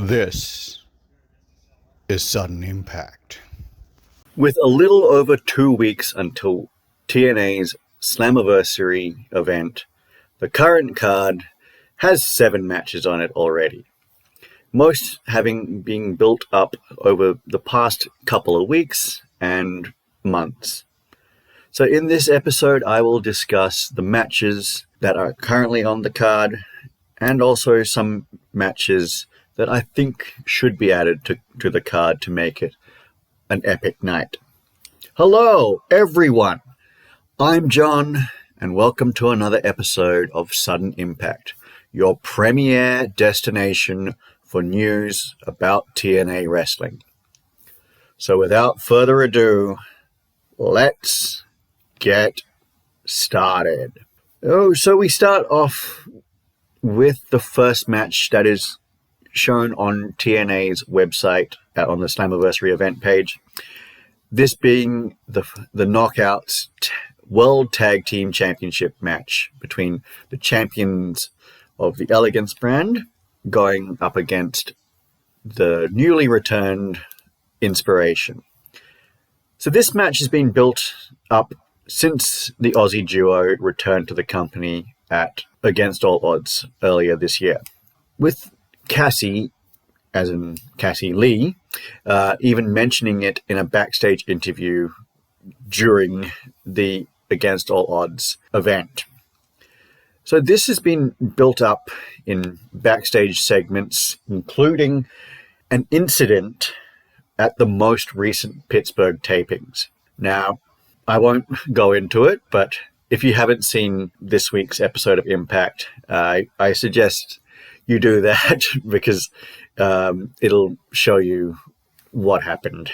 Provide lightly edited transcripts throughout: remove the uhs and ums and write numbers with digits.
This is Sudden Impact. With a little over 2 weeks until TNA's Slammiversary event, the current card has 7 matches on it already, most having been built up over the past couple of weeks and months. So in this episode, I will discuss the matches that are currently on the card and also some matches that I think should be added to the card to make it an epic night. Hello, everyone. I'm John, and welcome to another episode of Sudden Impact, your premier destination for news about TNA wrestling. So without further ado, let's get started. So we start off with the first match that is shown on TNA's website on the Slammiversary event page. This being the Knockouts World Tag Team Championship match between the champions of the Elegance brand going up against the newly returned Inspiration. So this match has been built up since the Aussie duo returned to the company at Against All Odds earlier this year, with Cassie, as in Cassie Lee, even mentioning it in a backstage interview during the Against All Odds event. So this has been built up in backstage segments, including an incident at the most recent Pittsburgh tapings. Now, I won't go into it, but if you haven't seen this week's episode of Impact, I suggest you do that because it'll show you what happened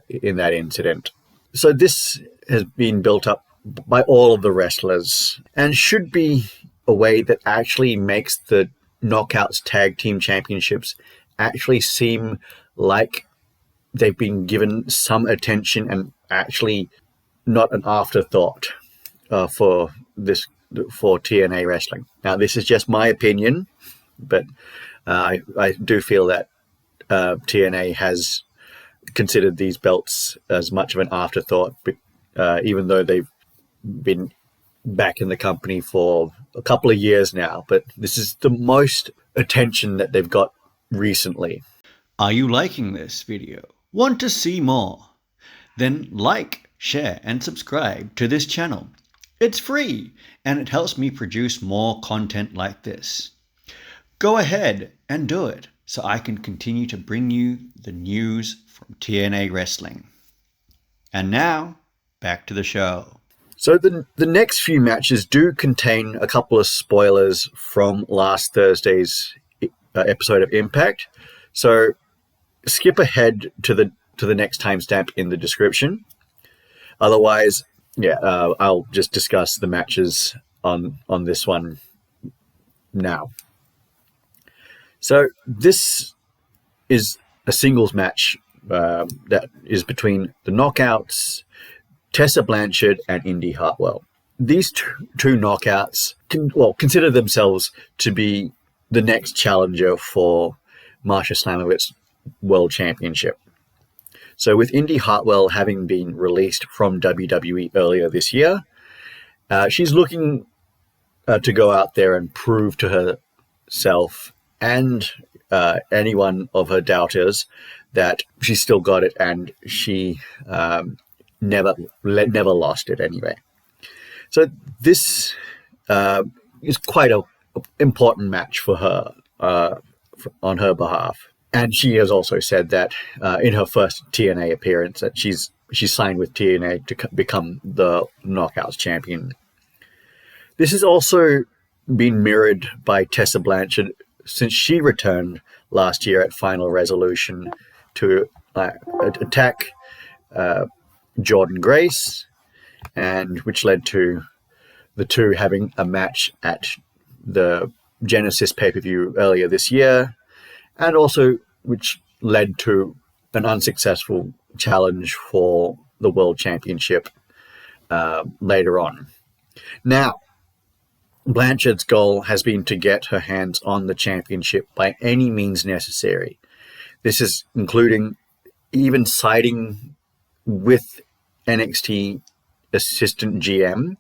in that incident. So this has been built up by all of the wrestlers and should be a way that actually makes the Knockouts Tag Team Championships actually seem like they've been given some attention and actually not an afterthought for TNA wrestling. Now, this is just my opinion, but I do feel that TNA has considered these belts as much of an afterthought, even though they've been back in the company for a couple of years now. But this is the most attention that they've got recently. Are you liking this video? Want to see more? Then like, share, and subscribe to this channel. It's free, and it helps me produce more content like this. Go ahead and do it so I can continue to bring you the news from TNA Wrestling. And now, back to the show. So the next few matches do contain a couple of spoilers from last Thursday's episode of Impact. So skip ahead to the next timestamp in the description. Otherwise, I'll just discuss the matches on this one now. So this is a singles match that is between the Knockouts, Tessa Blanchard, and Indy Hartwell. These two Knockouts consider themselves to be the next challenger for Marsha Slamowitz's World Championship. So with Indy Hartwell having been released from WWE earlier this year, she's looking to go out there and prove to herself and any one of her doubters that she's still got it, and she never lost it anyway. So this is quite an important match for her on her behalf. And she has also said that in her first TNA appearance that she's signed with TNA to become the Knockouts champion. This has also been mirrored by Tessa Blanchard since she returned last year at Final Resolution to attack Jordan Grace, and which led to the two having a match at the Genesis pay-per-view earlier this year, and also which led to an unsuccessful challenge for the World Championship later on. Now, Blanchard's goal has been to get her hands on the championship by any means necessary, This is including even siding with NXT assistant GM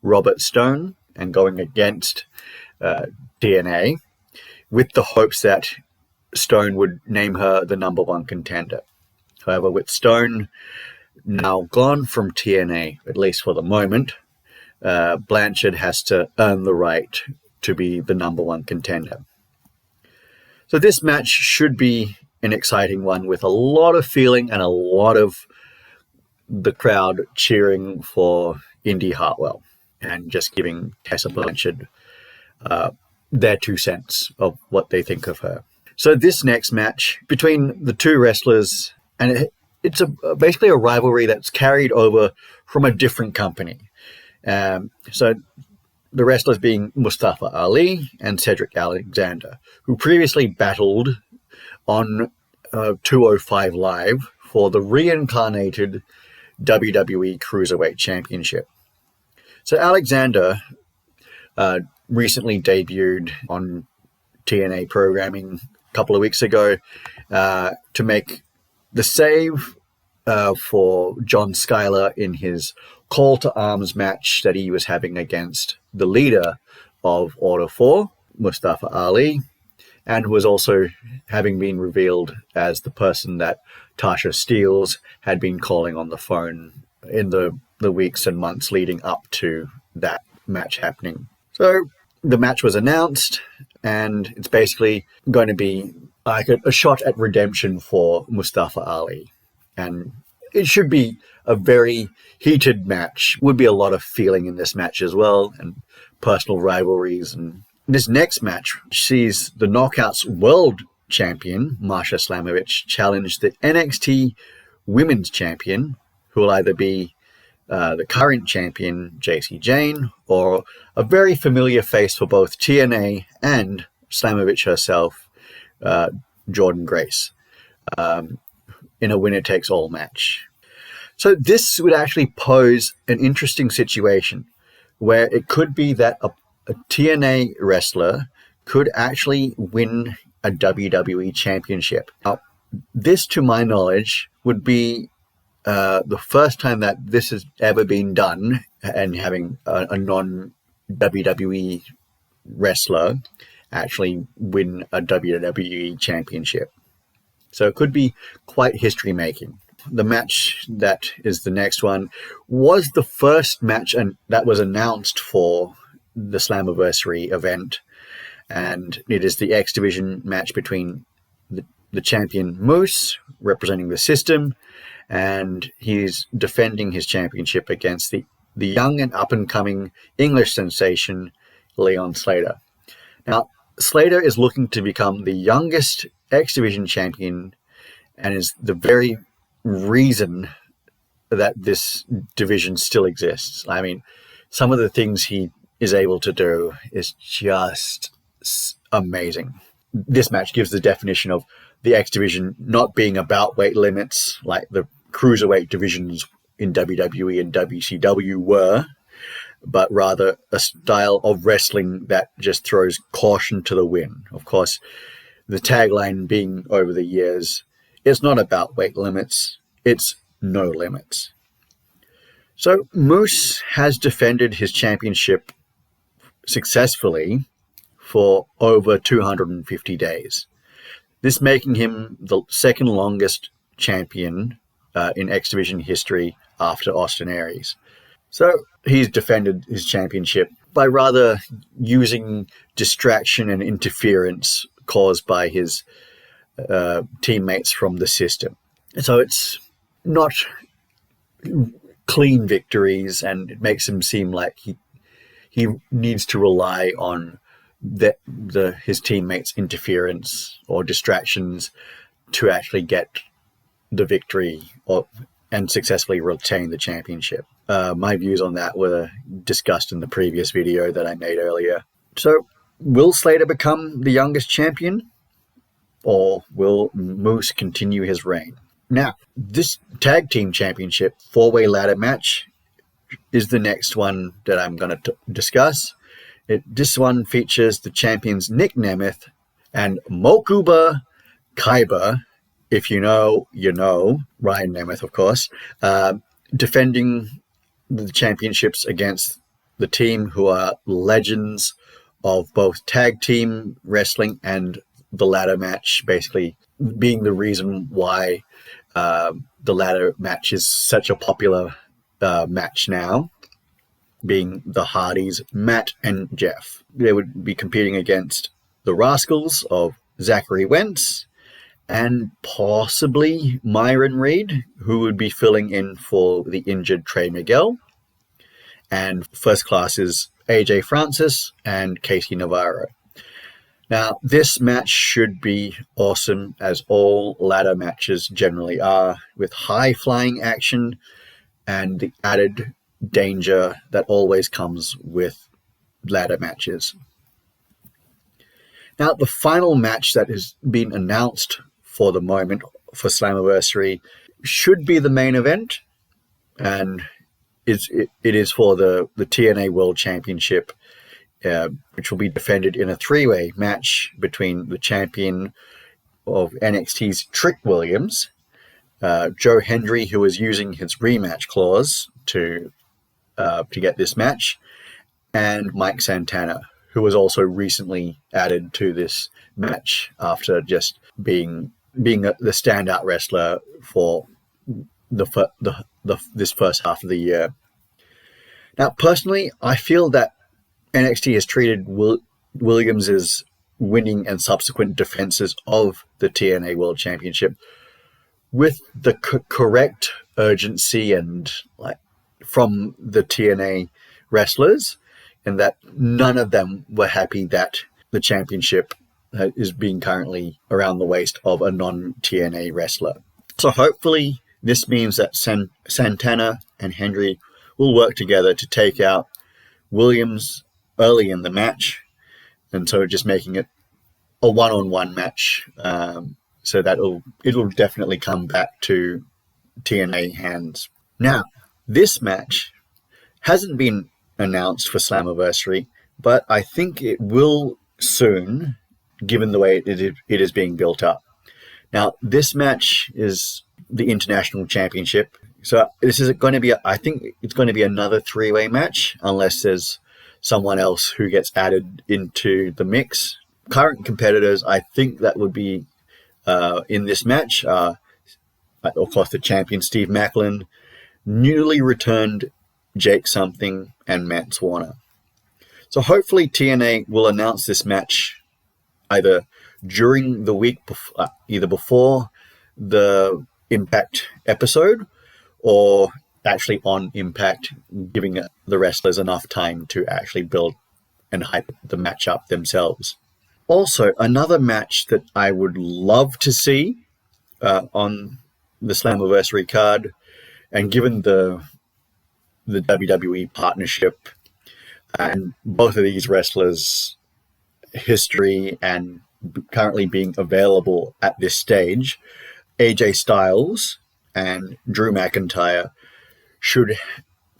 Robert Stone and going against TNA with the hopes that Stone would name her the number one contender. However, with Stone now gone from TNA, at least for the moment, Blanchard has to earn the right to be the number one contender. So this match should be an exciting one with a lot of feeling and a lot of the crowd cheering for Indy Hartwell and just giving Tessa Blanchard their 2 cents of what they think of her. So this next match between the two wrestlers, and it's basically a rivalry that's carried over from a different company. So the wrestlers being Mustafa Ali and Cedric Alexander, who previously battled on 205 Live for the reincarnated WWE Cruiserweight Championship. So Alexander recently debuted on TNA programming a couple of weeks ago to make the save for John Schuyler in his call to arms match that he was having against the leader of Order 4, Mustafa Ali, and was also having been revealed as the person that Tasha Steelz had been calling on the phone in the weeks and months leading up to that match happening. So the match was announced, and it's basically going to be like a shot at redemption for Mustafa Ali. And it should be a very heated match. Would be a lot of feeling in this match as well, and personal rivalries. And this next match sees the Knockouts World Champion, Marsha Slamovich, challenge the NXT Women's Champion, who will either be the current champion, JC Jane, or a very familiar face for both TNA and Slamovich herself, Jordan Grace, in a winner-takes-all match. So this would actually pose an interesting situation where it could be that a TNA wrestler could actually win a WWE championship. Now, this, to my knowledge, would be the first time that this has ever been done, and having a non-WWE wrestler actually win a WWE championship. So it could be quite history-making. The match that is the next one was the first match that was announced for the Slammiversary event, and it is the X Division match between the champion Moose, representing the system, and he's defending his championship against the young and up-and-coming English sensation, Leon Slater. Now, Slater is looking to become the youngest X Division champion, and is the very reason that this division still exists. I mean, some of the things he is able to do is just amazing. This match gives the definition of the X Division not being about weight limits like the cruiserweight divisions in WWE and WCW were, but rather a style of wrestling that just throws caution to the wind. Of course, the tagline being over the years, it's not about weight limits, it's no limits. So Moose has defended his championship successfully for over 250 days. This making him the second longest champion in X Division history after Austin Aries. So he's defended his championship by rather using distraction and interference caused by his teammates from the system. So it's not clean victories, and it makes him seem like he needs to rely on his teammates' interference or distractions to actually get the victory and successfully retain the championship. My views on that were discussed in the previous video that I made earlier. So, will Slater become the youngest champion, or will Moose continue his reign? Now, this tag team championship 4-way ladder match is the next one that I'm going to discuss. This one features the champions Nick Nemeth and Mokuba Kaiba if you know, you know, Ryan Nemeth, of course, defending the championships against the team who are legends of both tag team wrestling and the ladder match, basically being the reason why the ladder match is such a popular match now, being the Hardys, Matt and Jeff. They would be competing against the Rascals of Zachary Wentz and possibly Myron Reed, who would be filling in for the injured Trey Miguel. And First Class is AJ Francis and Casey Navarro. Now, this match should be awesome, as all ladder matches generally are, with high-flying action and the added danger that always comes with ladder matches. Now, the final match that has been announced for the moment for Slammiversary should be the main event, and it is for the TNA World Championship, which will be defended in a three-way match between the champion of NXT's Trick Williams, Joe Hendry, who is using his rematch clause to get this match, and Mike Santana, who was also recently added to this match after just being the standout wrestler for this first half of the year. Now, personally, I feel that NXT has treated Williams' winning and subsequent defenses of the TNA World Championship with the correct urgency and from the TNA wrestlers, and that none of them were happy that the championship is being currently around the waist of a non-TNA wrestler. So hopefully this means that Santana and Hendry will work together to take out Williams early in the match, and so just making it a one-on-one match, so that it'll definitely come back to TNA hands. Now, this match hasn't been announced for Slammiversary, but I think it will soon, given the way it is being built up. Now, this match is the International Championship, so this is going to be, I think it's going to be another three-way match, unless there's someone else who gets added into the mix. Current competitors, I think that would be in this match, of course, the champion Steve Macklin, newly returned Jake Something, and Matt Warner. So hopefully TNA will announce this match either during the week, either before the Impact episode, or actually on Impact, giving the wrestlers enough time to actually build and hype the match up themselves. Also, another match that I would love to see on the Slammiversary card, and given the WWE partnership and both of these wrestlers' history and currently being available at this stage, AJ Styles and Drew McIntyre should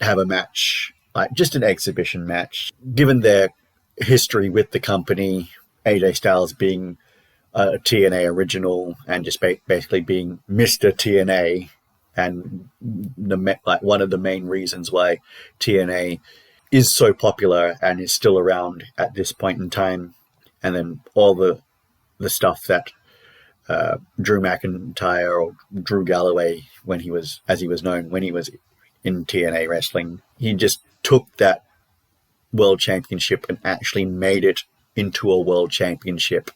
have a match, like just an exhibition match. Given their history with the company, AJ Styles being a TNA original and just basically being Mr. TNA, and one of the main reasons why TNA is so popular and is still around at this point in time, and then all the stuff that Drew McIntyre, or Drew Galloway, when he was in TNA wrestling, he just took that world championship and actually made it into a world championship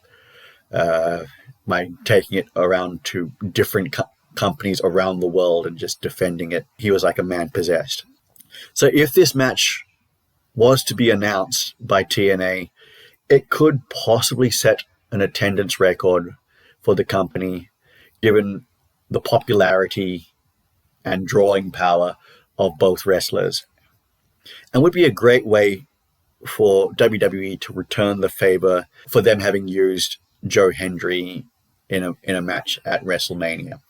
by taking it around to different companies around the world and just defending it. He was like a man possessed. So if this match was to be announced by TNA, it could possibly set an attendance record for the company, given the popularity and drawing power of both wrestlers, and would be a great way for WWE to return the favor for them having used Joe Hendry in a match at WrestleMania.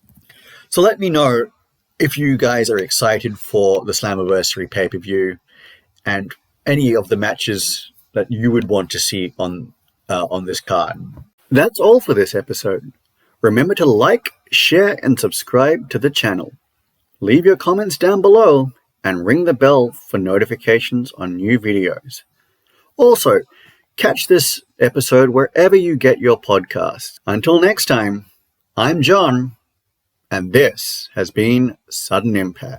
So let me know if you guys are excited for the Slammiversary pay-per-view and any of the matches that you would want to see on this card. That's all for this episode. Remember to like, share, and subscribe to the channel. Leave your comments down below and ring the bell for notifications on new videos. Also, catch this episode wherever you get your podcasts. Until next time, I'm John, and this has been Sudden Impact.